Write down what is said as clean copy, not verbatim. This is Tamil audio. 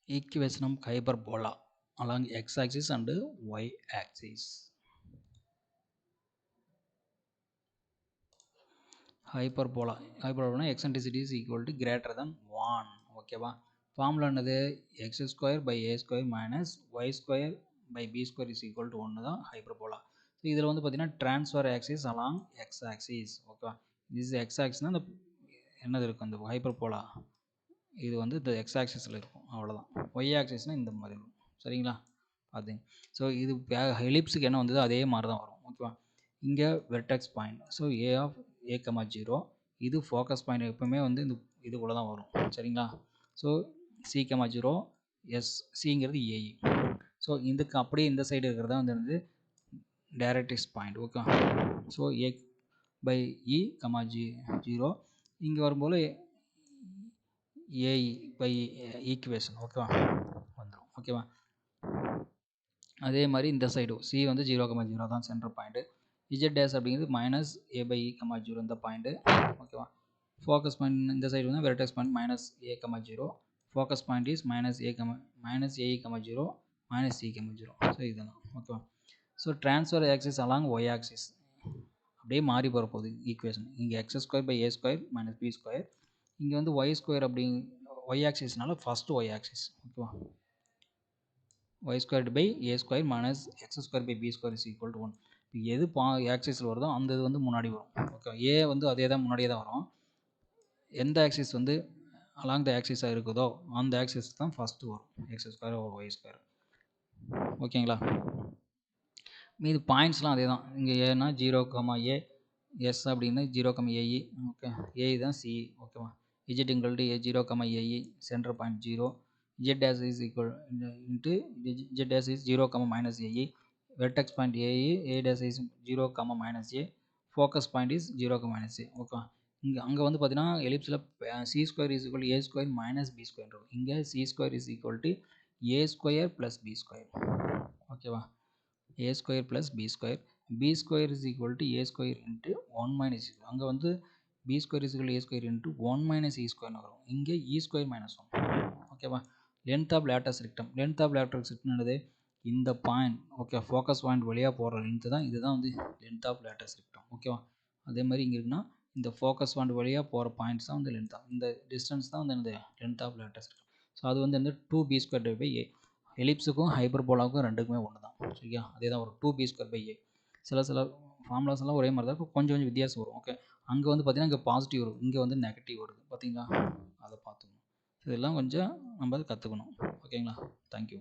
Equation of hyperbola along x-axis and y-axis. Hyperbola eccentricity is equal to greater than 1. ஓகேவா ஃபார்முலா என்னது x square by a square minus y square by b square is equal to 1 தான் ஹைப்பர்போலா. ஸோ இதில் வந்து பார்த்தீங்கன்னா transfer axis along X axis. ஓகேவா இது எக்ஸ் ஆக்சிஸ்னால் இந்த என்னது இருக்கும் இந்த ஹைப்பர்போலா இது வந்து இந்த எக்ஸ் ஆக்சிஸில் இருக்கும் அவ்வளோதான். ஒய் ஆக்சிஸ்னால் இந்த மாதிரி இருக்கும். சரிங்களா பார்த்துங்க. ஸோ இது ஹெலிப்ஸுக்கு என்ன வந்தது அதே மாதிரி தான் வரும். ஓகேவா இங்கே vertex point. So a of a comma 0 இது ஃபோக்கஸ் பாயிண்ட் எப்பவுமே வந்து இந்த இதுக்குள்ளே தான் வரும். சரிங்களா ஸோ சி கமா 0 எஸ் சிங்கிறது ஏஇ. ஸோ இதுக்கு அப்படியே இந்த சைடு இருக்கிறதா வந்து directrix point. Okay so A by E comma 0 இங்கே வரும்போது ஏஇ பை ஈக்குவேஷன் ஓகேவா வந்துடும். ஓகேவா அதே மாதிரி இந்த சைடு சி வந்து 0,0 தான் சென்டர் பாயிண்ட்டு. இஜெட் டேஸ் அப்படிங்கிறது minus a by E comma 0 இந்த பாயிண்ட்டு. ஓகேவா ஃபோக்கஸ் பாயிண்ட் இந்த சைடு வந்து vertex point minus a comma 0 focus point is minus a e comma 0 minus c comma 0. So இதுதான் ஓகேவா. So transfer axis along y axis அப்படியே மாறி போகிற போகுது ஈக்குவேஷன். இங்கே x square by A square minus B square. இங்கே வந்து ஒய் ஸ்கொயர் அப்படி ஒய் ஆக்சிஸ்னால ஃபஸ்ட்டு ஒய் ஆக்சிஸ். ஓகேவா Y squared by A square minus X square by B square is equal to 1. இப்போ எது ஆக்சிஸில் வருதோ அந்த இது வந்து முன்னாடி வரும். ஓகே ஏ வந்து அதே தான் முன்னாடியே தான் வரும். எந்த ஆக்சிஸ் வந்து அலாங் த ஆக்சிஸாக இருக்குதோ அந்த ஆக்சிஸ் தான் ஃபஸ்ட்டு வரும். X square y square. ஓகேங்களா மீது பாயிண்ட்ஸ்லாம் அதே தான். இங்கே ஏன்னா 0, ஏ எஸ் அப்படின்னு 0,ஏஇ. ஓகே ஏஇ தான் சி. ஓகேவா Z equal to A 0, AE centre point 0 z dash is equal into z dash is 0, minus AE vertex point AE A dash is 0, minus A focus point is 0, minus A. Okay இங்கே அங்கே வந்து பார்த்தீங்கன்னா எலிப்ஸில் C square is equal A square minus B square இருக்கும். இங்கே C square is equal to A square plus B square. ஓகேவா A square plus B square is equal to A square into 1 minus அங்கே வந்து B square is equal A square into 1 minus E ஸ்கொயர்னு வரும். இங்கே இ ஸ்கொயர் மைனஸ் 1. ஓகேவா length of latus rectum. Length of latus rectum என்னது இந்த பாயிண்ட். ஓகே ஃபோக்கஸ் பாயிண்ட் வழியாக போகிற லென்த்து தான் இதுதான் வந்து லென்த் ஆஃப் லேட்டஸ் ரெக்டம். ஓகேவா அதே மாதிரி இங்கே இருக்குன்னா இந்த ஃபோக்கஸ் பாயிண்ட் வழியாக போகிற பாயிண்ட்ஸ் தான் வந்து லென்த் ஆஃப் இந்த டிஸ்டன்ஸ் தான் வந்து இந்த length of latus rectum. So அது வந்து 2b ஸ்கொயர் பை ஏ. எலிப்ஸுக்கும் ஹைப்பர்போலாவுக்கும் ரெண்டுக்குமே ஒன்று தான். சரியா அதே தான் ஒரு 2b ஸ்கொயர் பை ஏ. சில ஃபார்முலாஸ் எல்லாம் ஒரே மாதிரி தான் இருக்கும். கொஞ்சம் வித்தியாசம் வரும். ஓகே அங்கே வந்து பார்த்தீங்கன்னா இங்கே பாசிட்டிவ் வரும், இங்கே வந்து நெகட்டிவ் வருது. பார்த்தீங்களா அதை பார்த்துக்கணும். இதெல்லாம் கொஞ்சம் நம்ம கற்றுக்கணும். ஓகேங்களா தேங்க்யூ.